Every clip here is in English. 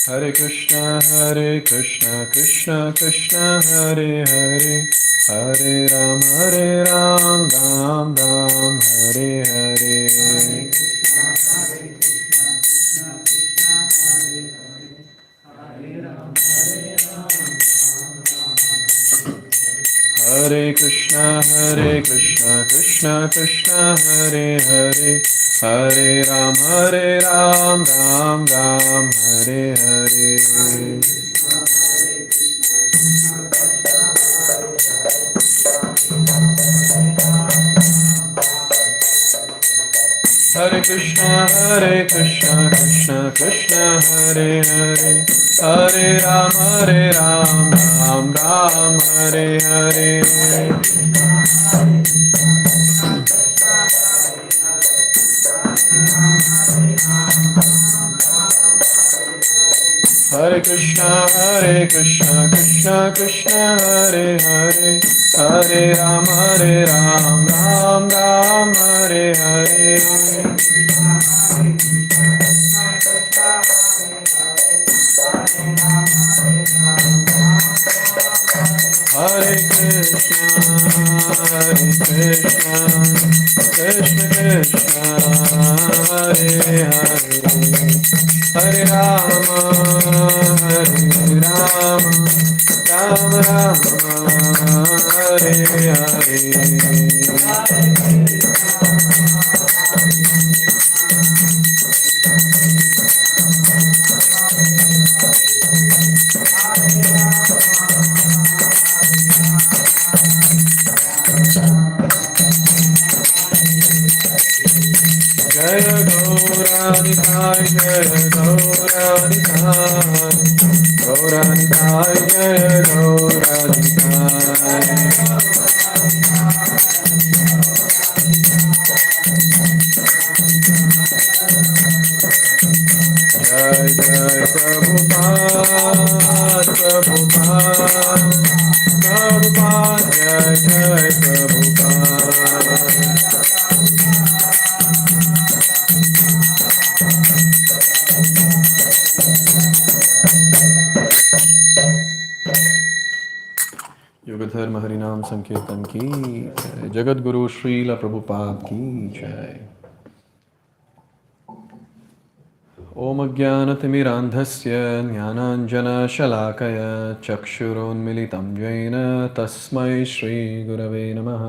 Hare Krishna, Krishna Krishna, Hare Hare, Hare Ram, Ram Ram, Hare Hare. Hare Krishna, Krishna Krishna, Hare Hare, Hare Ram, Ram Ram, Hare Hare. Hare Krishna, Krishna Krishna, Hare Hare, Hare Ram, Ram Ram, Hare Hare. Hare Krishna, Krishna Krishna, Hare Hare, Hare Ram, Ram Ram, Hare Hare. Hare Krishna, Krishna Krishna, Hare Hare, Hare Rama, Rama Rama, Hare Hare. Jaya Gauranitai, Jaya Gauranitai, Gauranitai, Jaya Gauranitai. Jai Jai Prabhupada, Prabhupada, Prabhupada, Jai Jai Prabhupada. योगधर्म हरिनाम संकीर्तन की जय। जगत गुरु श्रील प्रभुपाद की जय। ओम अज्ञानतिमिरान्धस्य ज्ञानाञ्जनशलाकया चक्षुरोन्मिलितं येन तस्मै श्रीगुरवे नमः।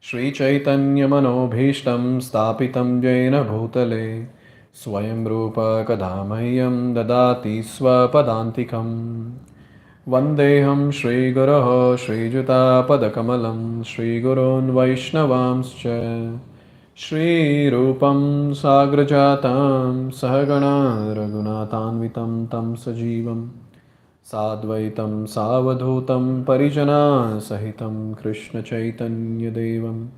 श्रीचैतन्यमनोभीष्टं स्थापितं येन भूतले स्वयं रूप कदा मह्यं ददाति स्वपदान्तिकम्। वन्देऽहं श्रीगुरोः श्रीयुतापदकमलं श्रीगुरोन् वैष्णवांश्च श्रीरूपं साग्रजातं सहगणा रघुनाथान्वितं तं सजीवं साद्वैतं सावधूतं परिजनसहितं कृष्णचैतन्यदेवं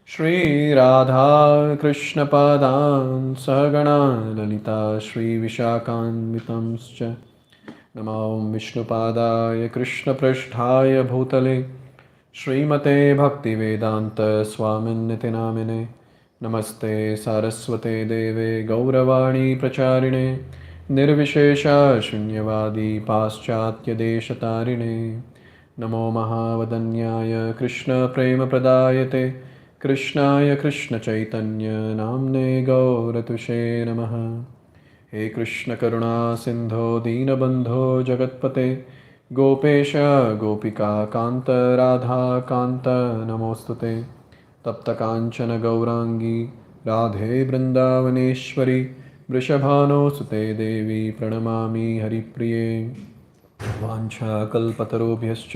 श्रीराधा कृष्णपादान् सहगणा ललिता श्रीविशाखान्वितंश्च नमो विष्णुपादाय कृष्णपृष्ठाय भूतले श्रीमते भक्तिवेदान्त स्वामिन्निति नामिने नमस्ते सारस्वते देवे गौरवाणी प्रचारिणे निर्विशेष शून्यवादी पाश्चात्यदेशतारिणे नमो महावदन्याय कृष्णप्रेमप्रदायते कृष्णाय कृष्णचैतन्य नाम्ने गौरतुषे नमः। हे कृष्ण करुणा सिंधो दीनबंधो जगत्पते गोपेश गोपिका कांत राधा कांत नमोस्तुते। तप्त कांचन गौरांगी राधे वृंदावनेश्वरी वृषभानुसुते देवी प्रणमामि हरिप्रिये। वाञ्छाकल्पतरुभ्यश्च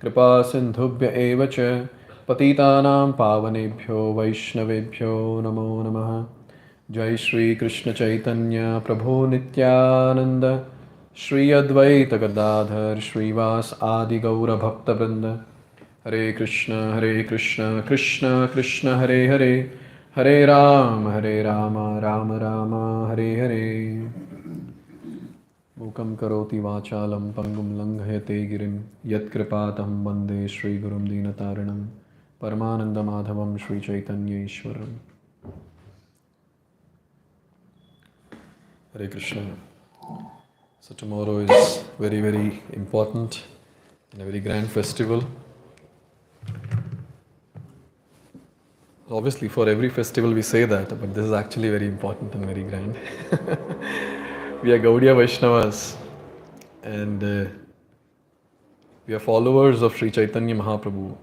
कृपा सिन्धुभ्य एव च पतितानां पावनेभ्यो वैष्णवेभ्यो नमो नमः। जय श्री कृष्ण चैतन्य प्रभु नित्यानंद श्री अद्वैत गदाधर श्रीवास आदि गौर भक्तवृंद। हरे कृष्ण कृष्ण कृष्ण हरे हरे, हरे राम राम राम हरे हरे। मूकं करोति वाचालं पंगुं लंघयते गिरिं यत्कृपातहं वन्दे श्रीगुरुं दीनतारिणं परमानन्दमाधवं श्रीचैतन्येश्वरम्। हरे Krishna. So tomorrow is very, very important and a very grand festival. Obviously, for every festival we say that, but this is actually very important and very grand. We are Gaudiya Vaishnavas and we are followers of Sri Chaitanya Mahaprabhu.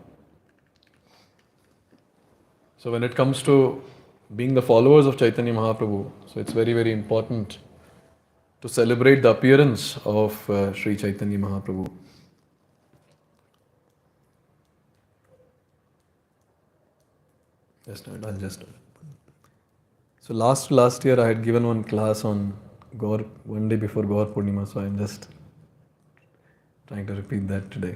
So when it comes to being the followers of Chaitanya Mahaprabhu, so it's very, very important to celebrate the appearance of Sri Chaitanya Mahaprabhu. I'll just. So last year I had given one class on Gaur one day before Gaur Purnima, so I'm just trying to repeat that today.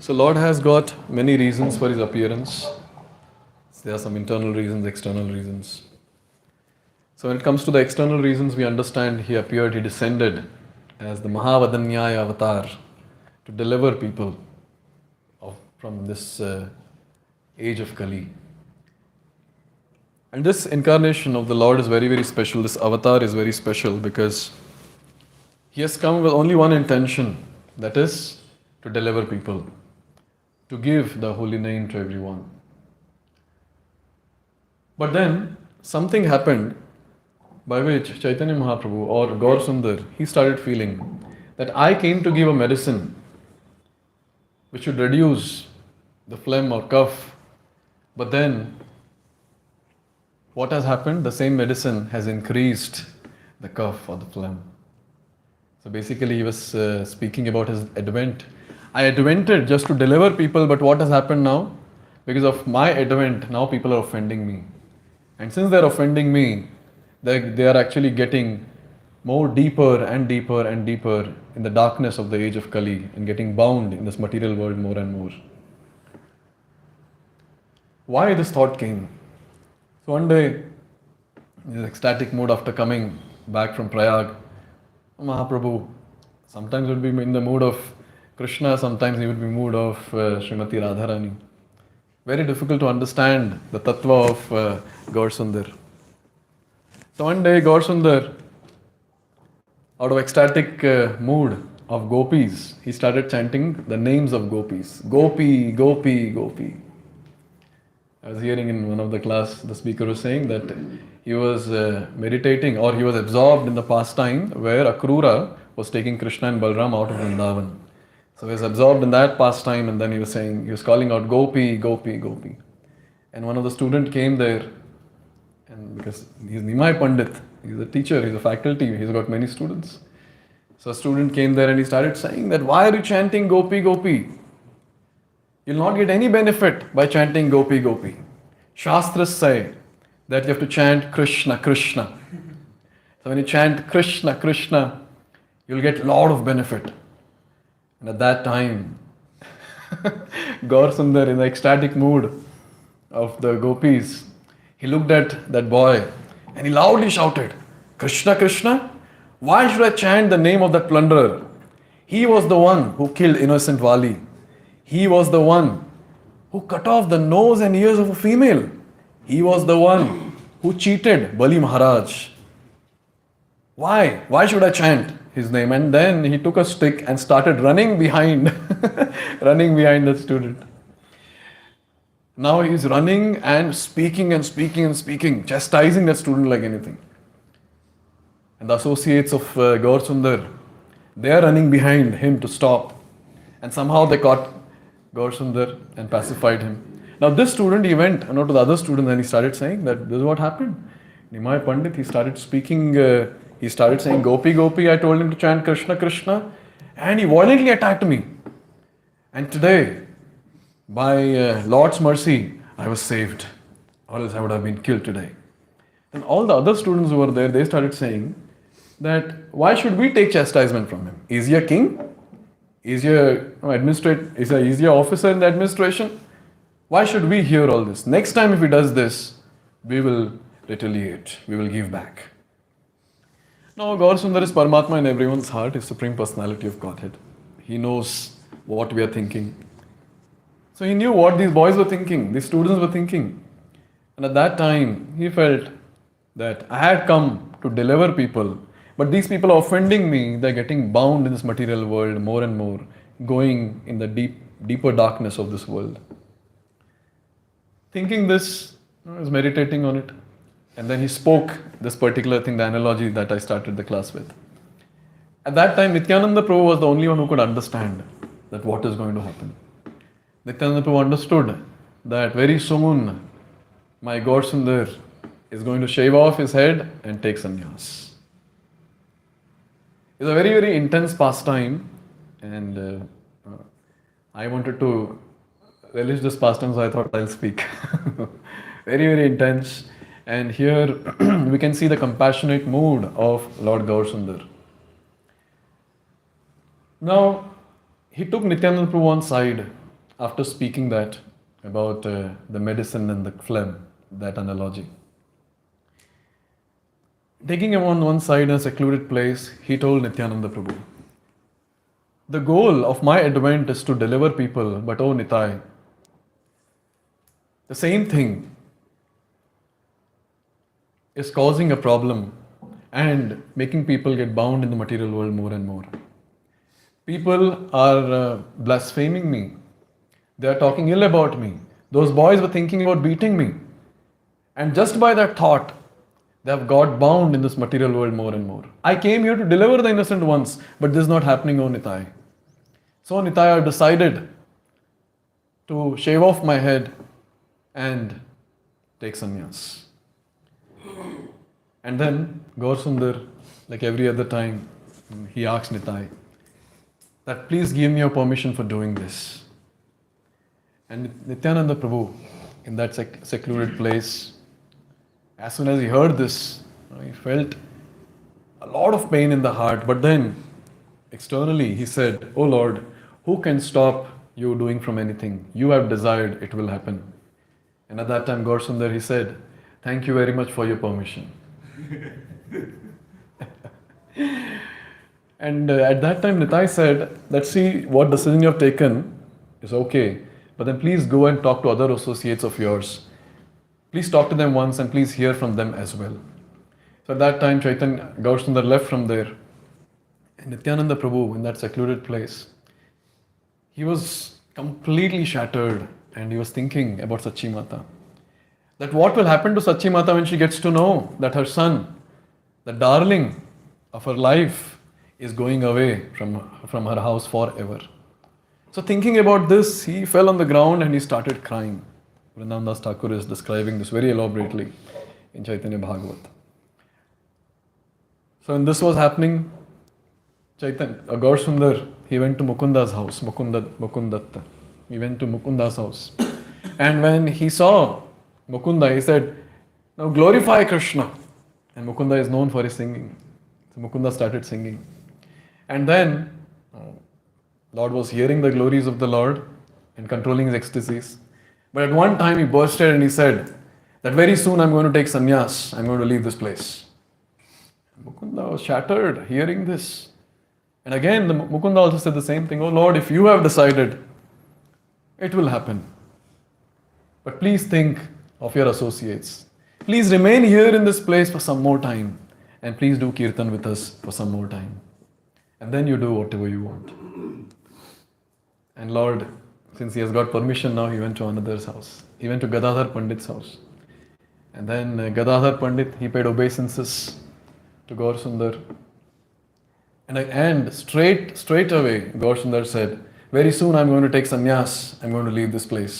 So Lord has got many reasons for His appearance. There are some internal reasons, external reasons. So when it comes to the external reasons, we understand He appeared, He descended as the Mahavadanyaya avatar to deliver people from this age of Kali. And this incarnation of the Lord is very, very special. This avatar is very special because He has come with only one intention, that is to deliver people, to give the holy name to everyone. But then something happened by which Chaitanya Mahaprabhu or Gaur Sundar, he started feeling that I came to give a medicine which should reduce the phlegm or cough. But then what has happened? The same medicine has increased the cough or the phlegm. So basically he was speaking about his advent. I advented just to deliver people, but what has happened now? Because of my advent, now people are offending me. And since they are offending me, they are actually getting more deeper and deeper and deeper in the darkness of the age of Kali and getting bound in this material world more and more. Why this thought came? So one day, in his ecstatic mood after coming back from Prayag, Mahaprabhu sometimes would be in the mood of Krishna, sometimes he would be in the mood of Srimati Radharani. Very difficult to understand the tattva of Gaur Sundar. So one day Gaur Sundar, out of ecstatic mood of gopis, he started chanting the names of gopis. Gopi, Gopi, Gopi. I was hearing in one of the class, the speaker was saying that he was meditating or he was absorbed in the pastime where Akrura was taking Krishna and Balram out of Vrindavan. So he was absorbed in that pastime and then he was saying, he was calling out Gopi, Gopi, Gopi. And one of the students came there, and because he's Nimai Pandit, he's a teacher, he's a faculty, he's got many students. So a student came there and he started saying that, why are you chanting Gopi, Gopi? You'll not get any benefit by chanting Gopi, Gopi. Shastras say that you have to chant Krishna, Krishna. So when you chant Krishna, Krishna, you'll get a lot of benefit. And at that time, Gaur Sundar, in the ecstatic mood of the gopis, he looked at that boy and he loudly shouted, Krishna, Krishna, why should I chant the name of that plunderer? He was the one who killed innocent Vali. He was the one who cut off the nose and ears of a female. He was the one who cheated Bali Maharaj. Why? Why should I chant his name? And then he took a stick and started running behind the student. Now he is running and speaking and speaking and speaking, chastising that student like anything. And the associates of Gaur Sundar, they are running behind him to stop. And somehow they caught Gaur Sundar and pacified him. Now this student, he went to the other student and he started saying that this is what happened. Nimai Pandit, he started speaking, he started saying Gopi, Gopi, I told him to chant Krishna, Krishna, and he violently attacked me. And today, by Lord's mercy, I was saved, or else I would have been killed today. And all the other students who were there, they started saying that why should we take chastisement from him? Is he a king? Is he a officer in the administration? Why should we hear all this? Next time if he does this, we will retaliate, we will give back. Now Gaur Sundar is Paramatma in everyone's heart, is Supreme Personality of Godhead. He knows what we are thinking. So he knew what these boys were thinking, these students were thinking. And at that time, he felt that I had come to deliver people, but these people are offending me. They're getting bound in this material world more and more, going in the deeper darkness of this world. Thinking this, I was meditating on it. And then he spoke this particular thing, the analogy that I started the class with. At that time, Nityananda Prabhu was the only one who could understand that what is going to happen. Nityananda Prabhu understood that very soon my Gaur Sundar is going to shave off his head and take sannyas. It's a very, very intense pastime, and I wanted to relish this pastime, so I thought I'll speak. Very, very intense. And here we can see the compassionate mood of Lord Gaur Sundar. Now, he took Nityananda Prabhu one side after speaking that about the medicine and the phlegm, that analogy. Taking him on one side in a secluded place, he told Nityananda Prabhu, the goal of my advent is to deliver people, but oh Nitai, the same thing is causing a problem and making people get bound in the material world more and more. People are blaspheming me. They are talking ill about me. Those boys were thinking about beating me. And just by that thought, they have got bound in this material world more and more. I came here to deliver the innocent ones, but this is not happening, O Nitai. So Nitai, I have decided to shave off my head and take sannyas. And then Gaur Sundar, like every other time, he asked Nitai that please give me your permission for doing this. And Nityananda Prabhu, in that secluded place, as soon as he heard this, he felt a lot of pain in the heart. But then, externally, he said, "Oh Lord, who can stop you doing from anything? You have desired, it will happen." And at that time, Gaur Sundar, he said, "Thank you very much for your permission." And at that time, Nitai said, "Let's see what decision you have taken is okay. But then please go and talk to other associates of yours. Please talk to them once and please hear from them as well." So at that time, Chaitanya Gaur Sundar left from there. And Nityananda Prabhu, in that secluded place, he was completely shattered and he was thinking about Sachi Mata. That what will happen to Sachi Mata when she gets to know that her son, the darling of her life, is going away from her house forever. So thinking about this, he fell on the ground and he started crying. Vrindavan Das Thakur is describing this very elaborately in Chaitanya Bhagavat. So when this was happening, Gaur Sundar, he went to Mukunda's house, Mukundatta. He went to Mukunda's house. And when he saw Mukunda, he said, "Now glorify Krishna." And Mukunda is known for his singing. So Mukunda started singing. And then Lord was hearing the glories of the Lord and controlling his ecstasies. But at one time he bursted and he said that very soon I'm going to take sannyas. I'm going to leave this place. And Mukunda was shattered hearing this. And again, Mukunda also said the same thing. "Oh Lord, if you have decided, it will happen. But please think of your associates. Please remain here in this place for some more time. And please do kirtan with us for some more time. And then you do whatever you want." And Lord, since he has got permission now, he went to another's house. He went to Gadadhar Pandit's house. And then Gadadhar Pandit, he paid obeisances to Gaur Sundar. And straight away, Gaur Sundar said, "Very soon I'm going to take sannyas. I'm going to leave this place."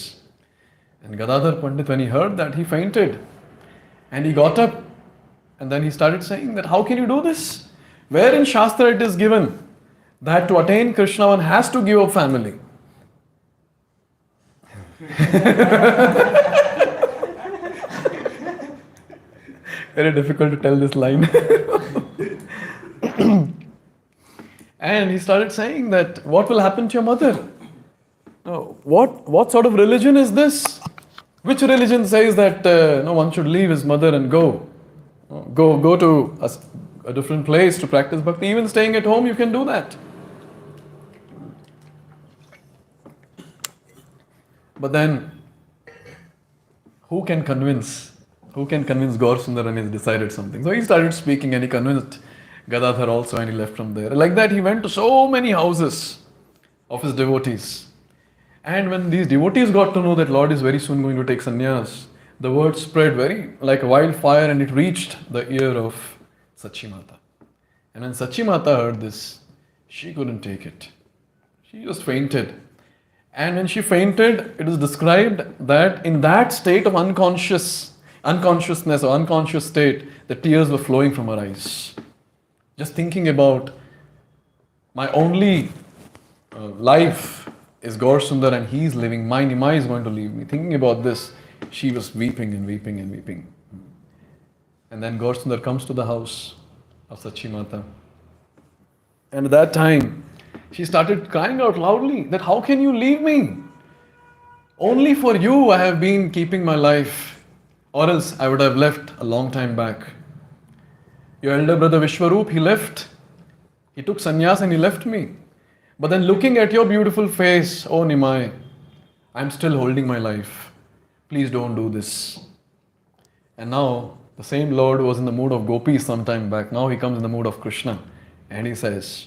And Gadadhar Pandit, when he heard that, he fainted. And he got up. And then he started saying that, "How can you do this? Where in Shastra it is given that to attain Krishna one has to give up family?" Very difficult to tell this line. And he started saying that, "What will happen to your mother? What sort of religion is this? Which religion says that no one should leave his mother and go to a different place to practice bhakti? Even staying at home, you can do that." But then, who can convince? Who can convince Gaur Sundar, and he's decided something? So he started speaking and he convinced Gadadhar also, and he left from there. Like that, he went to so many houses of his devotees. And when these devotees got to know that Lord is very soon going to take sannyas, the word spread very like a wildfire, and it reached the ear of Sachi Mata. And when Sachi Mata heard this, she couldn't take it. She just fainted. And when she fainted, it is described that in that state of unconsciousness or unconscious state, the tears were flowing from her eyes. Just thinking about my only life is Gaur Sundar and he is living, my Nimai is going to leave me. Thinking about this, she was weeping and weeping and weeping. And then Gaur Sundar comes to the house of Sachi Mata. And at that time, she started crying out loudly that how can you leave me? Only for you I have been keeping my life, or else I would have left a long time back. Your elder brother Vishwaroop, he left. He took sannyas and he left me. But then looking at your beautiful face, oh Nimai, I'm still holding my life. Please don't do this. And now the same Lord was in the mood of gopis some time back. Now he comes in the mood of Krishna. And he says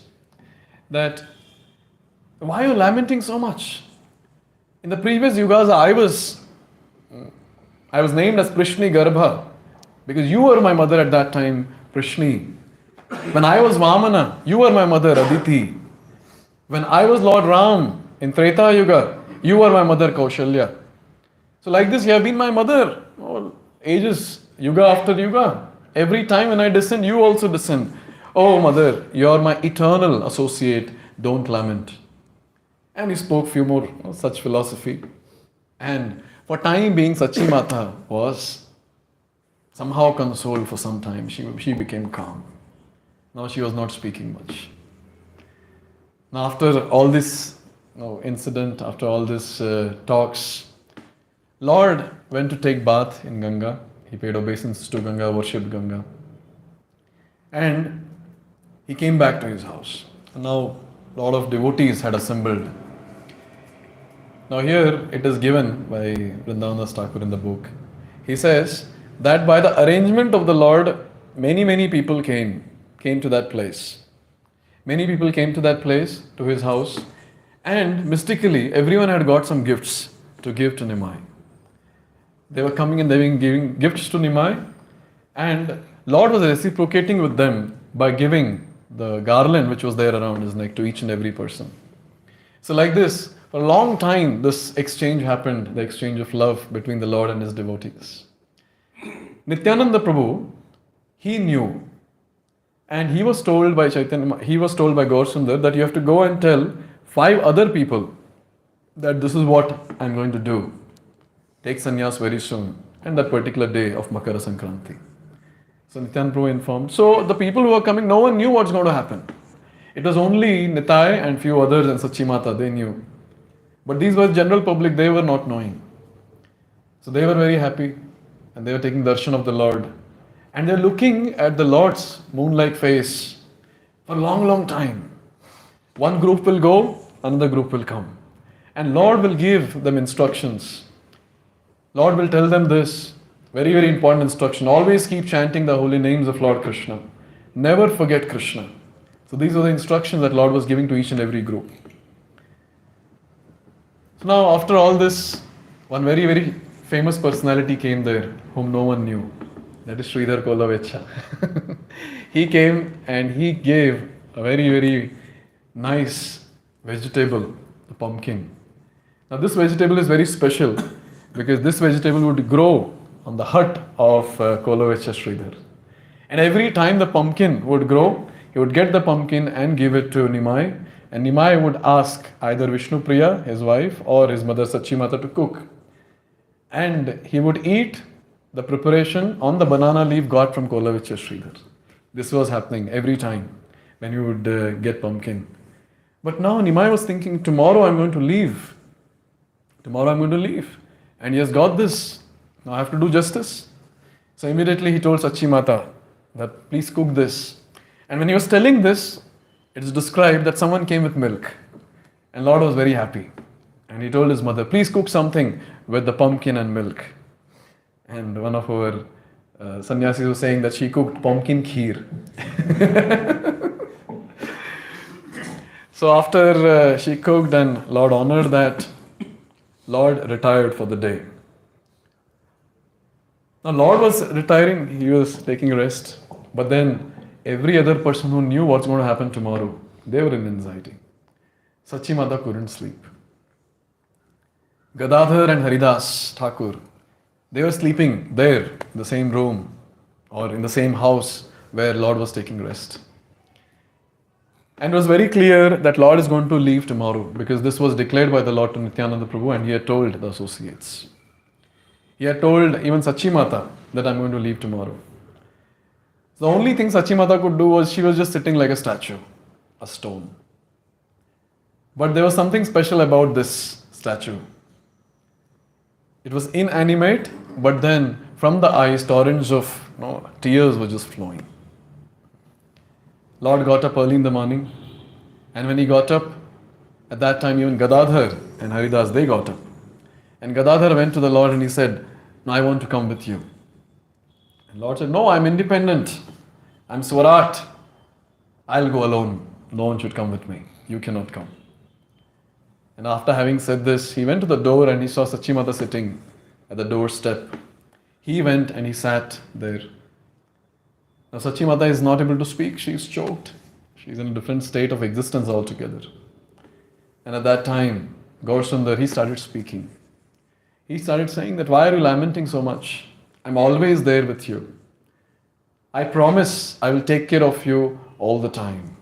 that, why are you lamenting so much? In the previous yugas, I was named as Prishni Garbha because you were my mother at that time, Prishni. When I was Vamana, you were my mother, Aditi. When I was Lord Ram in Treta Yuga, you were my mother, Kaushalya. So like this, you have been my mother all ages, yuga after yuga. Every time when I descend, you also descend. Oh mother, you are my eternal associate, don't lament. And he spoke few more such philosophy. And for time being, Sachi Mata was somehow consoled for some time. She became calm. Now she was not speaking much. Now after all this incident, after all this talks, Lord went to take bath in Ganga. He paid obeisance to Ganga, worshipped Ganga. And he came back to his house. And now a lot of devotees had assembled. Now here it is given by Vrindavan Thakur in the book. He says that by the arrangement of the Lord, many people came to that place. Many people came to that place, to his house, and mystically everyone had got some gifts to give to Nimai. They were coming and they were giving gifts to Nimai, and Lord was reciprocating with them by giving the garland which was there around his neck to each and every person. So like this, for a long time this exchange happened, the exchange of love between the Lord and his devotees. Nityananda Prabhu, he knew, and he was told by Gaur Sundar that you have to go and tell 5 other people that this is what I'm going to do. Take sannyas very soon, and that particular day of Makara Sankranti. So Nityananda Prabhu informed. So the people who were coming, no one knew what's going to happen. It was only Nitai and few others and Sachi Mata, they knew. But these were general public, they were not knowing. So they were very happy and they were taking darshan of the Lord. And they're looking at the Lord's moon-like face for a long time. One group will go, another group will come. And Lord will give them instructions. Lord will tell them this, very important instruction. Always keep chanting the holy names of Lord Krishna. Never forget Krishna. So these are the instructions that Lord was giving to each and every group. So now after all this, one very famous personality came there, whom no one knew. That is Sridhar Kolavecha. He came and he gave a very nice vegetable, the pumpkin. Now this vegetable is very special because this vegetable would grow on the hut of Kolavecha Sridhar. And every time the pumpkin would grow, he would get the pumpkin and give it to Nimai. And Nimai would ask either Vishnu Priya, his wife, or his mother Sachi Mata to cook. And he would eat the preparation on the banana leaf got from Kolavecha Sridhar. This was happening every time when he would get pumpkin. But now Nimai was thinking, tomorrow I'm going to leave. And he has got this. Now I have to do justice. So immediately he told Sachi Mata that please cook this. And when he was telling this, it is described that someone came with milk. And Lord was very happy. And he told his mother, please cook something with the pumpkin and milk. And one of our sannyasis was saying that she cooked pumpkin kheer. So after she cooked and Lord honored that, Lord retired for the day. Now Lord was retiring, he was taking a rest. But then every other person who knew what's going to happen tomorrow, they were in anxiety. Sachi Mata couldn't sleep. Gadadhar and Haridas Thakur, they were sleeping there, in the same room or in the same house where Lord was taking rest. And it was very clear that Lord is going to leave tomorrow because this was declared by the Lord to Nityananda Prabhu and he had told the associates. He had told even Sachi Mata that I'm going to leave tomorrow. The only thing Sachi Mata could do was she was just sitting like a statue, a stone. But there was something special about this statue. It was inanimate, but then from the eyes, torrents of tears were just flowing. Lord got up early in the morning, and when he got up, at that time even Gadadhar and Haridas, they got up. And Gadadhar went to the Lord and he said, no, I want to come with you. And Lord said, no, I'm independent. I'm Swarat. I'll go alone. No one should come with me. You cannot come. And after having said this, he went to the door and he saw Sachi Mata sitting at the doorstep. He went and he sat there. Now Sachi Mata is not able to speak. She's choked. She's in a different state of existence altogether. And at that time, Gaur Sundar, he started speaking. He started saying that, why are you lamenting so much? I'm always there with you. I promise I will take care of you all the time.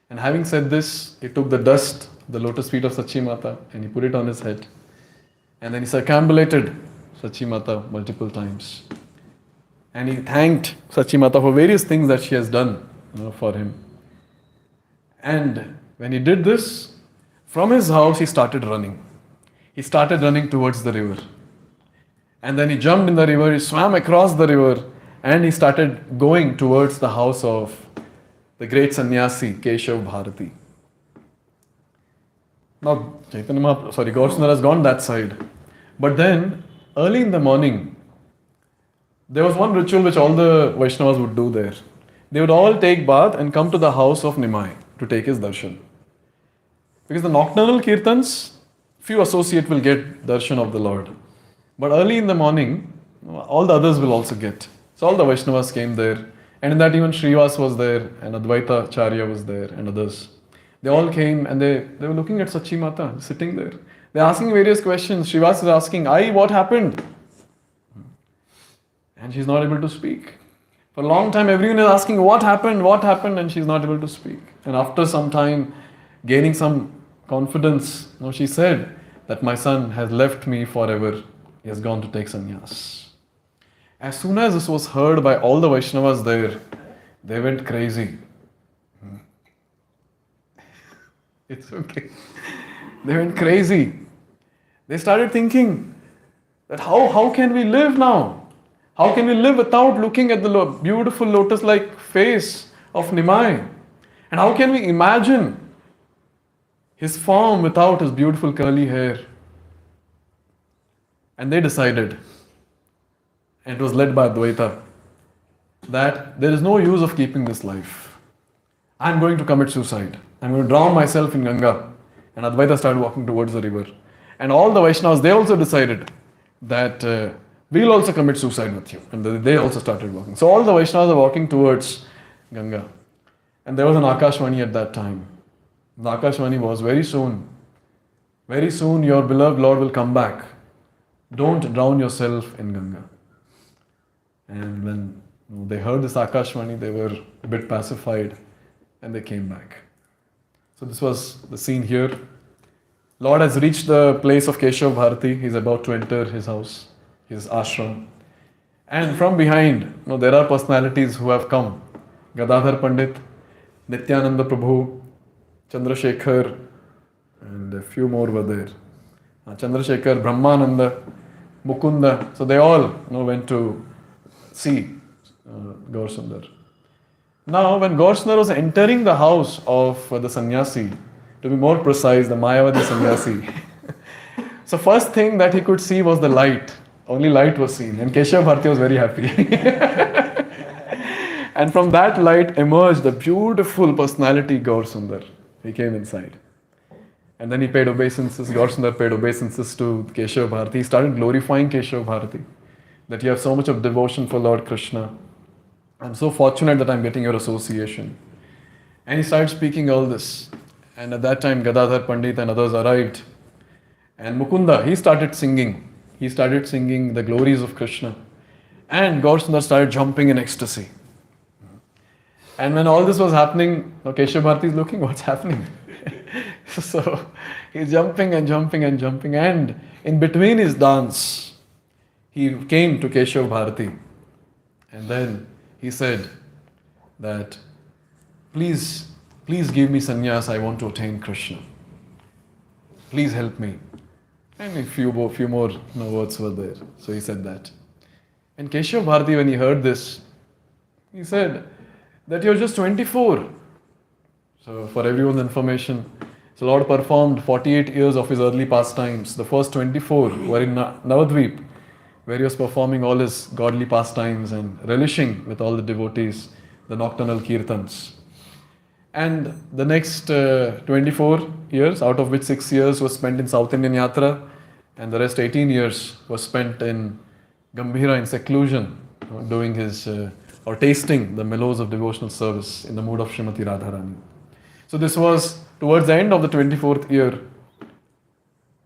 And having said this, he took the dust, the lotus feet of Sachi Mata, and he put it on his head. And then he circumambulated Sachi Mata multiple times. And he thanked Sachi Mata for various things that she has done for him. And when he did this, from his house he started running. He started running towards the river. And then he jumped in the river, he swam across the river, and he started going towards the house of the great sannyasi, Keshav Bharati. Now, Gaur Sundar has gone that side. But then, early in the morning, there was one ritual which all the Vaishnavas would do there. They would all take bath and come to the house of Nimai to take his darshan. Because the nocturnal kirtans, few associate will get darshan of the Lord. But early in the morning, all the others will also get. So all the Vaishnavas came there. And in that even Srivas was there, and Advaita Acharya was there, and others. They all came and they were looking at Sachi Mata, sitting there. They're asking various questions. Srivas is asking, what happened? And she's not able to speak. For a long time, everyone is asking, what happened, and she's not able to speak. And after some time, gaining some confidence, she said that my son has left me forever. He has gone to take sannyas. As soon as this was heard by all the Vaishnavas there, they went crazy. It's okay. They went crazy. They started thinking that how can we live now? How can we live without looking at the beautiful lotus-like face of Nimai? And how can we imagine his form without his beautiful curly hair? And they decided, and it was led by Advaita, that there is no use of keeping this life. I'm going to commit suicide. I'm going to drown myself in Ganga. And Advaita started walking towards the river. And all the Vaishnavas, they also decided that we'll also commit suicide with you. And they also started walking. So all the Vaishnavas are walking towards Ganga. And there was an Akashvani at that time. The Akashvani was very soon your beloved Lord will come back. Don't drown yourself in Ganga. And when they heard this Akashvani, they were a bit pacified and they came back. So this was the scene here. Lord has reached the place of Keshav Bharati. He's about to enter his house, his ashram. And from behind, there are personalities who have come. Gadadhar Pandit, Nityananda Prabhu, Chandrasekhar, and a few more were there. Chandrasekhar, Brahmananda, Mukunda. So they all went to see Gaur Sundar. Now, when Gaur Sundar was entering the house of the sannyasi, to be more precise, the Mayavadi sannyasi, So first thing that he could see was the light. Only light was seen, and Keshav Bharati was very happy. And from that light emerged the beautiful personality Gaur Sundar. He came inside. And then he paid obeisances, Gaur Sundar paid obeisances to Keshav Bharati. He started glorifying Keshav Bharati. That you have so much of devotion for Lord Krishna. I'm so fortunate that I'm getting your association. And he started speaking all this. And at that time, Gadadhar Pandit and others arrived. And Mukunda, he started singing. He started singing the glories of Krishna. And Gaur Sundar started jumping in ecstasy. And when all this was happening, Keshav Bharati is looking, what's happening? So he's jumping and jumping and jumping. And in between his dance, he came to Keshav Bharati. And then he said that, please give me sannyas, I want to attain Krishna. Please help me. And a few more words were there. So he said that. And Keshav Bharati, when he heard this, he said that you're just 24. So for everyone's information, so Lord performed 48 years of his early pastimes. The first 24 were in Navadvip, where he was performing all his godly pastimes and relishing with all the devotees, the nocturnal kirtans. And the next 24 years, out of which 6 years was spent in South Indian Yatra, and the rest 18 years was spent in Gambhira, in seclusion, doing his, or tasting the mellows of devotional service in the mood of Srimati Radharani. So this was towards the end of the 24th year.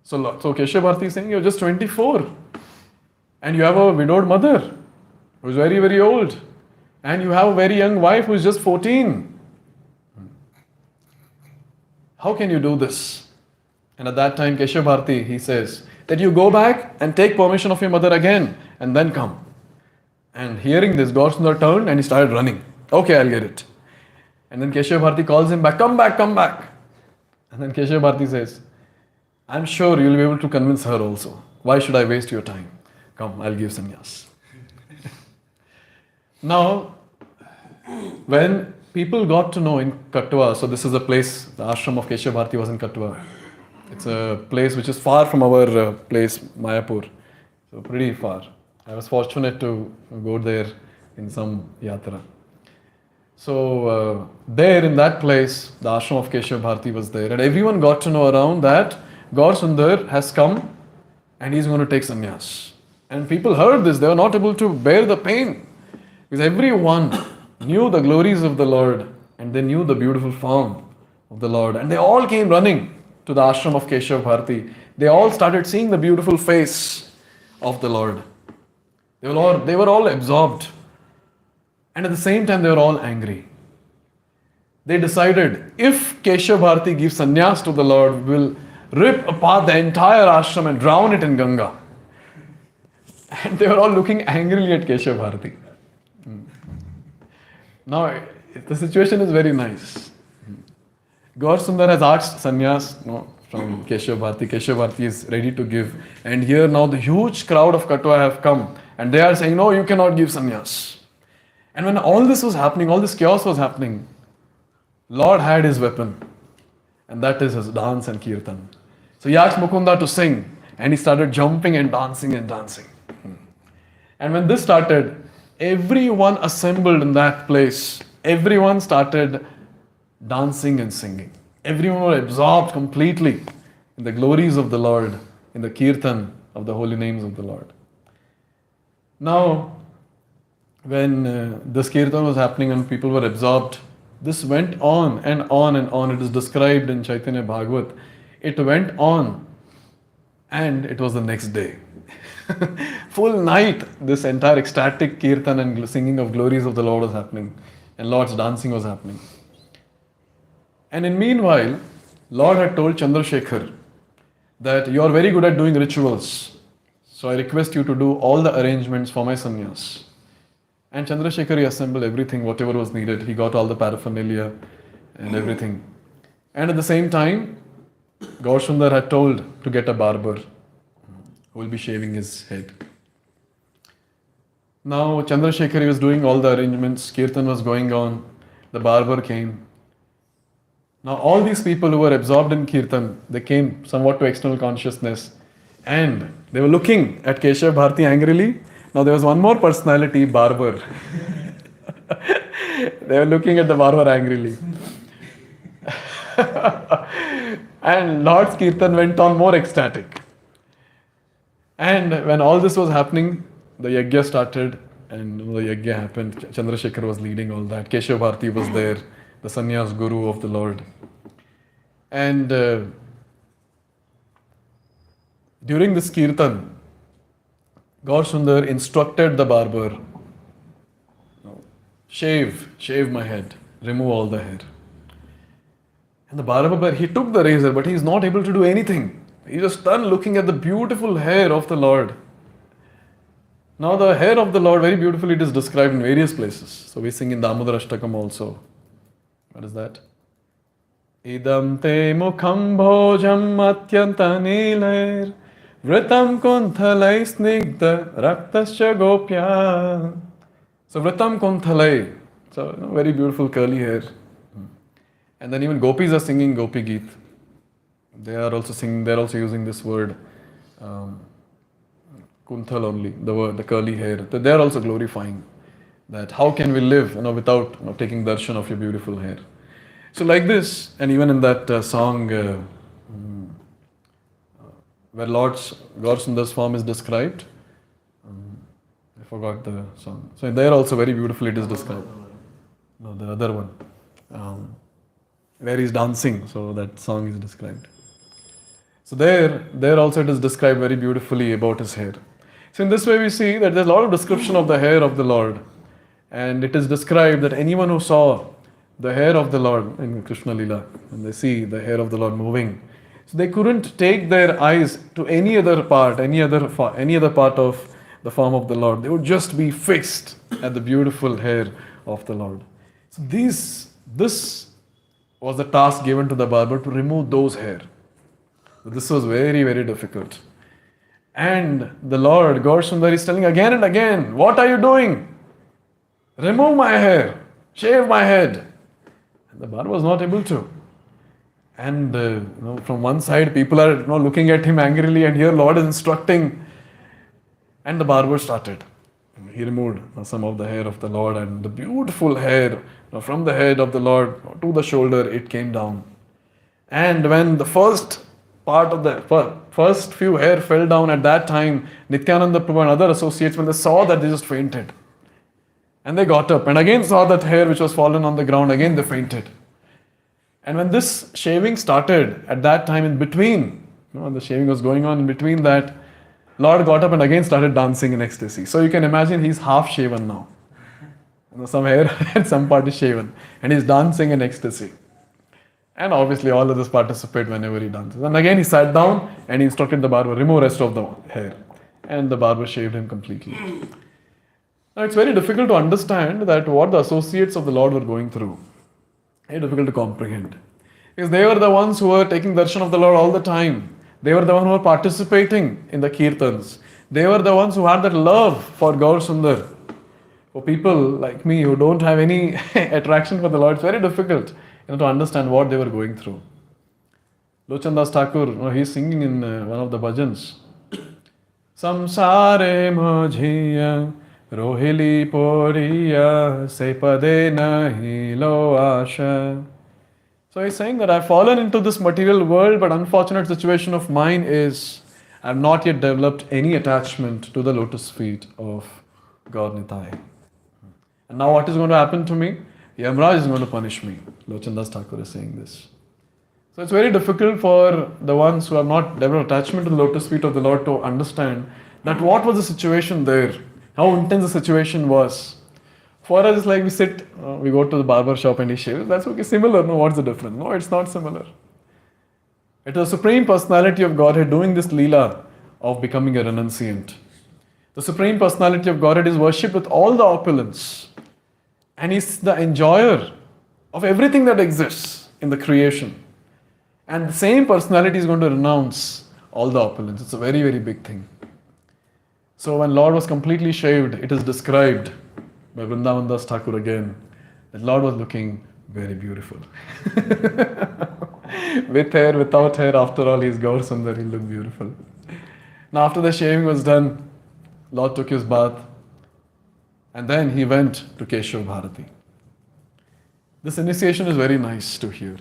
So Keshav Bharati is saying, you're just 24, and you have a widowed mother who's very, very old, and you have a very young wife who's just 14. How can you do this? And at that time, Keshav Bharati, he says that you go back and take permission of your mother again and then come. And hearing this, Gaur Sundar turned and he started running. Okay, I'll get it. And then Keshav Bharati calls him back, come back, come back. And then Keshav Bharati says, I'm sure you'll be able to convince her also. Why should I waste your time? Come, I'll give sannyas. Now, when people got to know in Katwa, so this is a place, the ashram of Keshav Bharati was in Katwa. It's a place which is far from our place, Mayapur. So pretty far. I was fortunate to go there in some yatra. So there in that place, the ashram of Keshav Bharati was there. And everyone got to know around that Gaur Sundar has come and he's going to take sannyas. And people heard this, they were not able to bear the pain. Because everyone knew the glories of the Lord and they knew the beautiful form of the Lord. And they all came running to the ashram of Keshav Bharati. They all started seeing the beautiful face of the Lord. They were all absorbed. And at the same time, they were all angry. They decided, if Keshav Bharati gives sannyas to the Lord, we will rip apart the entire ashram and drown it in Ganga. And they were all looking angrily at Keshav Bharati. Now, the situation is very nice. Gaur Sundar has asked sannyas from Keshav Bharati. Keshav Bharati is ready to give. And here now the huge crowd of Katwa have come. And they are saying, no, you cannot give sannyas. And when all this was happening, all this chaos was happening, Lord had his weapon. And that is his dance and kirtan. So he asked Mukunda to sing. And he started jumping and dancing and dancing. And when this started, everyone assembled in that place. Everyone started dancing and singing. Everyone was absorbed completely in the glories of the Lord, in the kirtan of the holy names of the Lord. Now, when this kirtan was happening and people were absorbed, this went on and on and on. It is described in Chaitanya Bhagavat. It went on and it was the next day. Full night, this entire ecstatic kirtan and singing of glories of the Lord was happening. And Lord's dancing was happening. And in meanwhile, Lord had told Chandrasekhar that you are very good at doing rituals. So I request you to do all the arrangements for my sannyas. And Chandrasekhar assembled everything, whatever was needed. He got all the paraphernalia and everything. And at the same time, Gaur Sundar had told to get a barber who will be shaving his head. Now Chandrasekhar was doing all the arrangements, kirtan was going on, the barber came. Now all these people who were absorbed in kirtan, they came somewhat to external consciousness And they were looking at Keshav Bharati angrily. Now there was one more personality, barber. They were looking at the barber angrily. And Lord's Kirtan went on more ecstatic. And when all this was happening, the yajna started, and the yajna happened. Chandrasekhar was leading all that. Keshav Bharati was there, the sannyas guru of the Lord. And during this kirtan, Gaur Sundar instructed the barber, shave my head, remove all the hair. And the barber, he took the razor, but he is not able to do anything. He just stunned looking at the beautiful hair of the Lord. Now the hair of the Lord, very beautifully it is described in various places. So we sing in Damodar Ashtakam also. What is that? Idam te mukham bhojam atyanta nilair vritam kunthalai snigdha raktasya gopya. So vritam kunthalai. So very beautiful curly hair. And then even gopis are singing Gopi Geet. They are also singing, they are also using this word, kunthal only, the word, the curly hair. They are also glorifying that how can we live without taking darshan of your beautiful hair. So like this, and even in that song where Lord's Gaur Sundar's form is described, I forgot the song. So there also very beautifully it is described. No, the other one. Where he's dancing, so that song is described. So there also it is described very beautifully about his hair. So in this way we see that there's a lot of description of the hair of the Lord. And it is described that anyone who saw the hair of the Lord in Krishna Lila, when they see the hair of the Lord moving, so they couldn't take their eyes to any other part, any other part of the form of the Lord. They would just be fixed at the beautiful hair of the Lord. So this was the task given to the barber, to remove those hair. So this was very, very difficult. And the Lord, Gaur Sundar, is telling again and again, what are you doing? Remove my hair, shave my head. And the barber was not able to. And from one side, people are looking at him angrily, and here Lord is instructing. And the barber started. He removed some of the hair of the Lord, and the beautiful hair from the head of the Lord to the shoulder, it came down. And when the first part of the first few hair fell down, at that time, Nityananda Prabhu and other associates, when they saw that, they just fainted. And they got up and again saw that hair which was fallen on the ground, again they fainted. And when this shaving started, at that time in between, the shaving was going on in between that, Lord got up and again started dancing in ecstasy. So you can imagine he's half shaven now. Some hair and some part is shaven. And he's dancing in ecstasy. And obviously all others participate whenever he dances. And again he sat down and he instructed the barber, remove rest of the hair. And the barber shaved him completely. Now it's very difficult to understand that what the associates of the Lord were going through. Very difficult to comprehend. Because they were the ones who were taking darshan of the Lord all the time. They were the ones who were participating in the kirtans. They were the ones who had that love for Gaur Sundar. For people like me who don't have any attraction for the Lord, it's very difficult to understand what they were going through. Lochan Das Thakur, he's singing in one of the bhajans. Samsare majhiya rohili poriya se pade nahi lo asha. So he's saying that I've fallen into this material world, but unfortunate situation of mine is I've not yet developed any attachment to the lotus feet of Gaur Nitai. And now what is going to happen to me? Yamraj is going to punish me. Lochan Das Thakur is saying this. So it's very difficult for the ones who have not developed attachment to the lotus feet of the Lord to understand that what was the situation there, how intense the situation was. For us, it's like we sit, we go to the barber shop and he shaves. That's okay, similar. No, what's the difference? No, it's not similar. It is the Supreme Personality of Godhead doing this Leela of becoming a renunciant. The Supreme Personality of Godhead is worshipped with all the opulence. And He's the enjoyer of everything that exists in the creation. And the same personality is going to renounce all the opulence. It's a very, very big thing. So when Lord was completely shaved, it is described by Vrindavan Das Thakur again, that Lord was looking very beautiful. With hair, without hair, after all, He's Gaur Sundar, He looked beautiful. Now after the shaving was done, Lord took his bath and then he went to Keshav Bharati. This initiation is very nice to hear.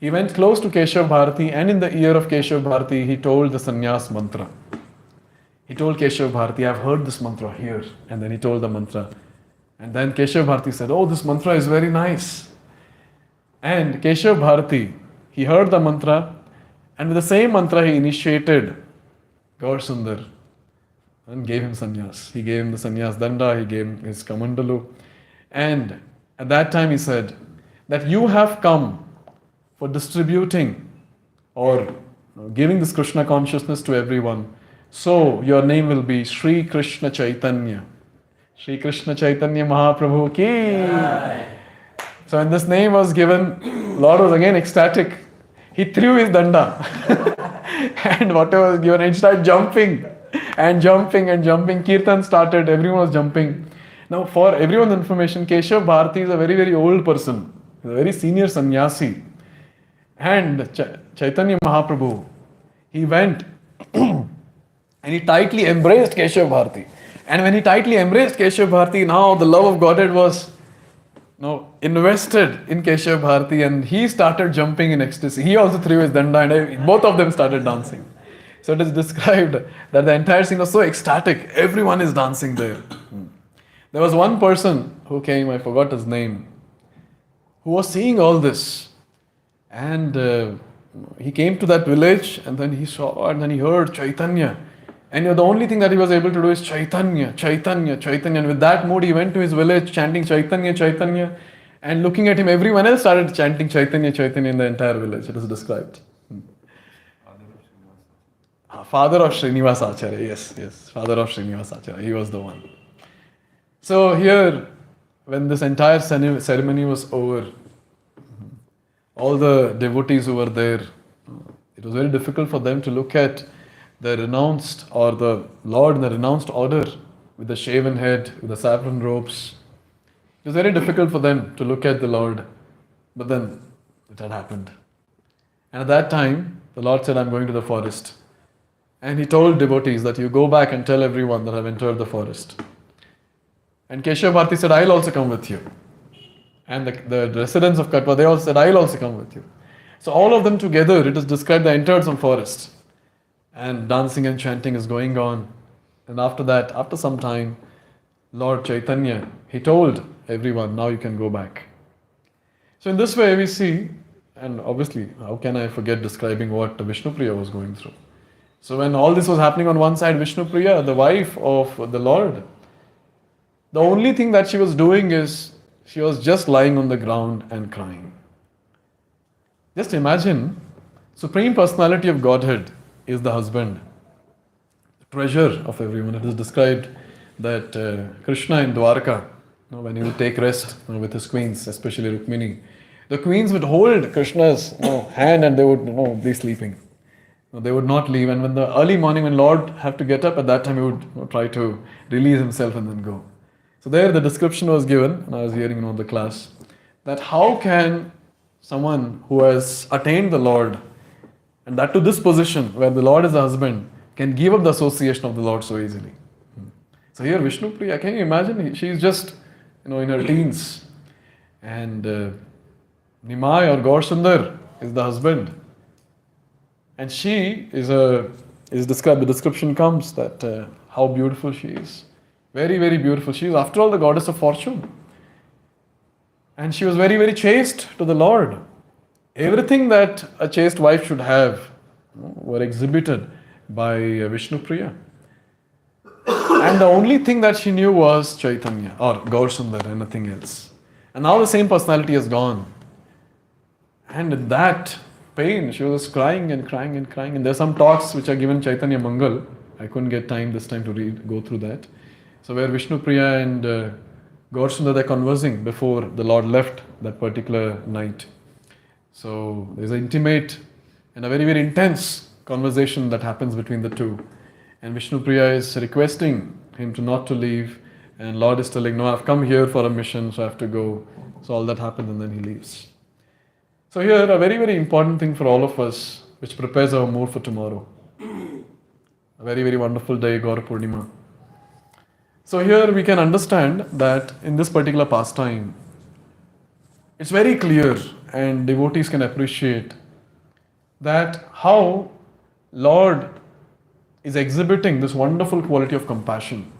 He went close to Keshav Bharati and in the ear of Keshav Bharati he told the sannyas mantra. He told Keshav Bharati, I've heard this mantra here. And then he told the mantra. And then Keshav Bharati said, oh, this mantra is very nice. And Keshav Bharati, he heard the mantra and with the same mantra he initiated Gaur Sundar and gave him sannyas. He gave him the sannyas danda, he gave him his kamandalu. And at that time he said that you have come for distributing or giving this Krishna consciousness to everyone. So your name will be Sri Krishna Chaitanya. Sri Krishna Chaitanya Mahaprabhu ki. Yeah. So when this name was given, Lord was again ecstatic. He threw his danda and whatever was given, he started jumping and jumping and jumping. Kirtan started, everyone was jumping. Now for everyone's information, Keshav Bharati is a very, very old person. He's a very senior sannyasi. And Chaitanya Mahaprabhu, he went and he tightly embraced Keshav Bharati. And when he tightly embraced Keshav Bharati, now the love of Godhead was invested in Keshav Bharati and he started jumping in ecstasy. He also threw his danda and both of them started dancing. So it is described that the entire scene was so ecstatic. Everyone is dancing there. There was one person who came, I forgot his name, who was seeing all this. And he came to that village and then he saw and then he heard Chaitanya. And the only thing that he was able to do is Chaitanya, Chaitanya, Chaitanya. And with that mood, he went to his village chanting Chaitanya, Chaitanya. And looking at him, everyone else started chanting Chaitanya, Chaitanya in the entire village. It is described. Father of Srinivas Acharya. Yes. Father of Srinivas Acharya. He was the one. So here, when this entire ceremony was over, all the devotees who were there, it was very difficult for them to look at the renounced or the Lord in the renounced order with the shaven head, with the saffron robes. It was very difficult for them to look at the Lord. But then it had happened. And at that time, the Lord said, I'm going to the forest. And he told devotees that you go back and tell everyone that I've entered the forest. And Keshav Bharati said, I'll also come with you. And the residents of Katwa, they all said, I'll also come with you. So all of them together, it is described, they entered some forest. And dancing and chanting is going on. And after that, after some time, Lord Chaitanya, he told everyone, now you can go back. So in this way we see, and obviously, how can I forget describing what Vishnupriya was going through. So when all this was happening on one side, Vishnupriya, the wife of the Lord, the only thing that she was doing is, she was just lying on the ground and crying. Just imagine, Supreme Personality of Godhead is the husband, treasure of everyone. It is described that Krishna in Dwarka, when he would take rest with his queens, especially Rukmini, the queens would hold Krishna's hand and they would be sleeping. They would not leave. And when the early morning, when Lord had to get up, at that time he would try to release himself and then go. So there the description was given, and I was hearing in the class, that how can someone who has attained the Lord, and that to this position where the Lord is the husband, can give up the association of the Lord so easily. So here Vishnupriya, can you imagine? She is just in her teens. And Nimai or Gaur Sundar is the husband. And she is described, the description comes that how beautiful she is. Very, very beautiful. She is after all the goddess of fortune. And she was very, very chaste to the Lord. Everything that a chaste wife should have were exhibited by Vishnupriya. And the only thing that she knew was Chaitanya or Gaur Sundar and nothing else. And now the same personality is gone. And in that pain, she was crying and crying and crying. And there are some talks which are given Chaitanya Mangal. I couldn't get time this time to go through that. So where Vishnupriya and Gaur Sundar, they're conversing before the Lord left that particular night. So there's an intimate and a very, very intense conversation that happens between the two. And Vishnupriya is requesting him not to leave. And Lord is telling, no, I've come here for a mission, so I have to go. So all that happens and then he leaves. So here, a very, very important thing for all of us, which prepares our mood for tomorrow. A very, very wonderful day, Gaur Purnima. So here we can understand that in this particular pastime, it's very clear and devotees can appreciate that how Lord is exhibiting this wonderful quality of compassion.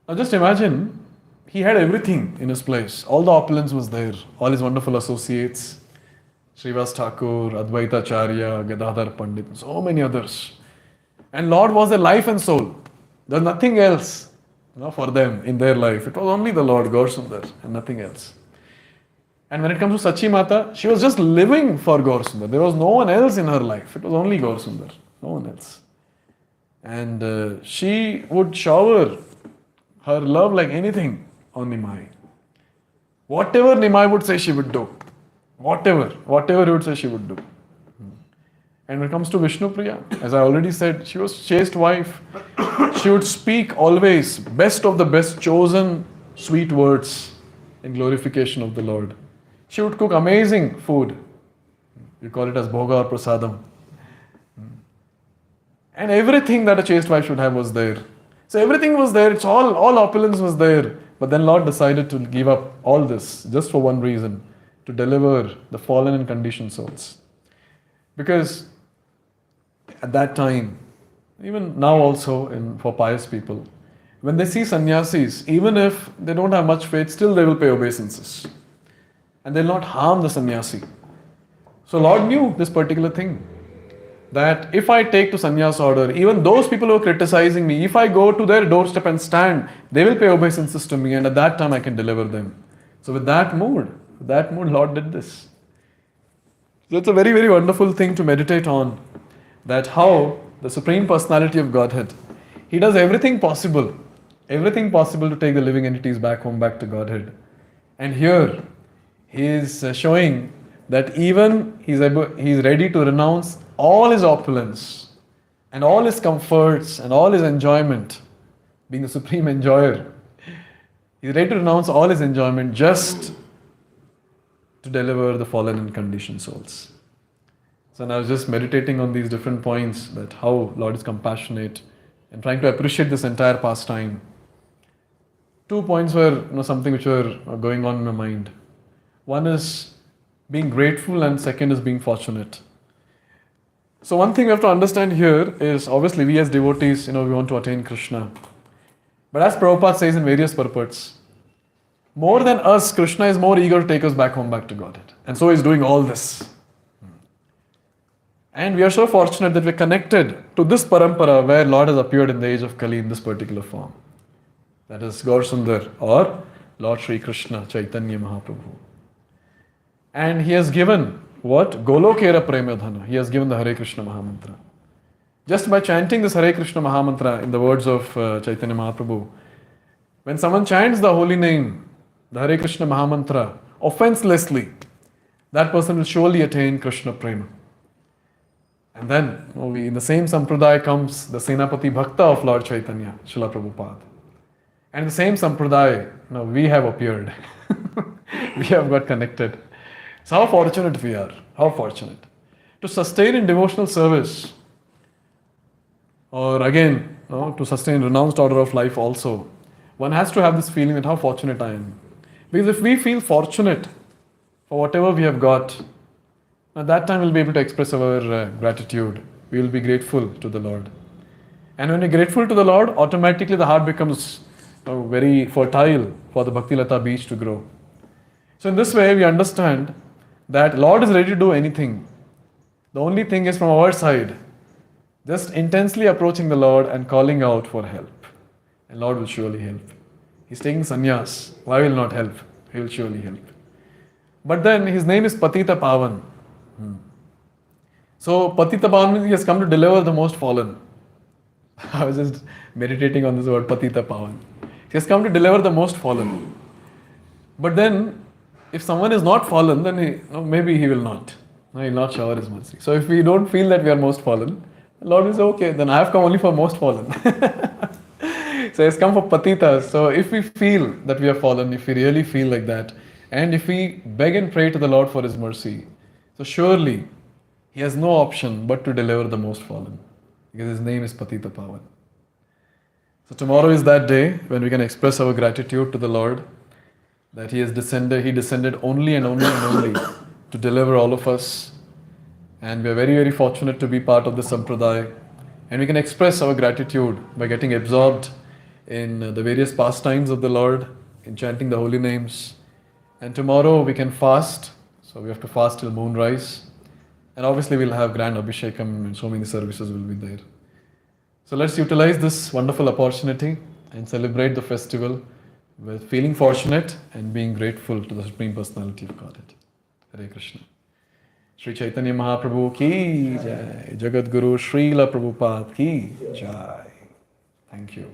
Now just imagine, he had everything in his place. All the opulence was there. All his wonderful associates, Srivas Thakur, Advaita Acharya, Gadadhar Pandit, so many others. And Lord was their life and soul. There was nothing else for them in their life. It was only the Lord, Gaur Sundar, and nothing else. And when it comes to Sachi Mata, she was just living for Gaur Sundar. There was no one else in her life. It was only Gaur Sundar, no one else. And she would shower her love like anything on Nimai. Whatever Nimai would say, she would do. Whatever he would say, she would do. And when it comes to Vishnu Priya, as I already said, she was chaste wife. She would speak always best of the best chosen sweet words in glorification of the Lord. She would cook amazing food. We call it as bhoga or prasadam. And everything that a chaste wife should have was there. So everything was there. It's all opulence was there. But then Lord decided to give up all this just for one reason, to deliver the fallen and conditioned souls. Because at that time, even now also for pious people, when they see sannyasis, even if they don't have much faith, still they will pay obeisances. And they'll not harm the sannyasi. So Lord knew this particular thing, that if I take to sannyas order, even those people who are criticizing me, if I go to their doorstep and stand, they will pay obeisances to me, and at that time I can deliver them. So with that mood, Lord did this. So it's a very, very wonderful thing to meditate on, that how the Supreme Personality of Godhead, He does everything possible to take the living entities back home, back to Godhead. And here, He is showing that even He is ready to renounce all His opulence and all His comforts and all His enjoyment, being the Supreme Enjoyer. He is ready to renounce all His enjoyment just to deliver the fallen and conditioned souls. So I was just meditating on these different points, that how Lord is compassionate, and trying to appreciate this entire pastime. 2 points were something which were going on in my mind. One is being grateful, and second is being fortunate. So one thing we have to understand here is, obviously we as devotees, we want to attain Krishna. But as Prabhupada says in various purports, more than us, Krishna is more eager to take us back home, back to Godhead. And so He's doing all this. And we are so fortunate that we're connected to this parampara where Lord has appeared in the age of Kali in this particular form. That is Gaur Sundar, or Lord Sri Krishna Chaitanya Mahaprabhu. And He has given what? Golokera Premadhana. He has given the Hare Krishna Mahamantra. Just by chanting this Hare Krishna Mahamantra in the words of Chaitanya Mahaprabhu, when someone chants the holy name, the Hare Krishna Mahamantra, offenselessly, that person will surely attain Krishna Prema. And then, in the same sampradaya comes the Senapati Bhakta of Lord Chaitanya, Srila Prabhupada. And in the same sampradaya, we have appeared. We have got connected. So how fortunate we are. How fortunate. To sustain in devotional service, or again, to sustain renounced order of life also, one has to have this feeling that how fortunate I am. Because if we feel fortunate for whatever we have got, at that time we'll be able to express our gratitude. We will be grateful to the Lord. And when we're grateful to the Lord, automatically the heart becomes very fertile for the Bhakti Lata beach to grow. So in this way we understand that Lord is ready to do anything. The only thing is from our side, just intensely approaching the Lord and calling out for help. And Lord will surely help. He's taking sannyas. Why will not help? He will surely help. But then His name is Patita Pavan. So Patita Pavan means He has come to deliver the most fallen. I was just meditating on this word Patita Pavan. He has come to deliver the most fallen. But then, if someone is not fallen, then maybe He will not. He will not shower His mercy. So if we don't feel that we are most fallen, the Lord will say, okay, then I have come only for most fallen. So He has come for Patitas. So if we feel that we are fallen, if we really feel like that, and if we beg and pray to the Lord for His mercy, so surely He has no option but to deliver the most fallen. because His name is Patita Pavan. So tomorrow is that day when we can express our gratitude to the Lord that He descended only and only and only to deliver all of us. And we are very, very fortunate to be part of the Sampradaya. And we can express our gratitude by getting absorbed in the various pastimes of the Lord, in chanting the holy names. And tomorrow we can fast. So we have to fast till moonrise. And obviously we'll have grand Abhishekam and so many services will be there. So let's utilize this wonderful opportunity and celebrate the festival with feeling fortunate and being grateful to the Supreme Personality of Godhead. Hare Krishna. Sri Chaitanya Mahaprabhu ki jai. Jagat Guru Srila Prabhupada ki jai. Thank you.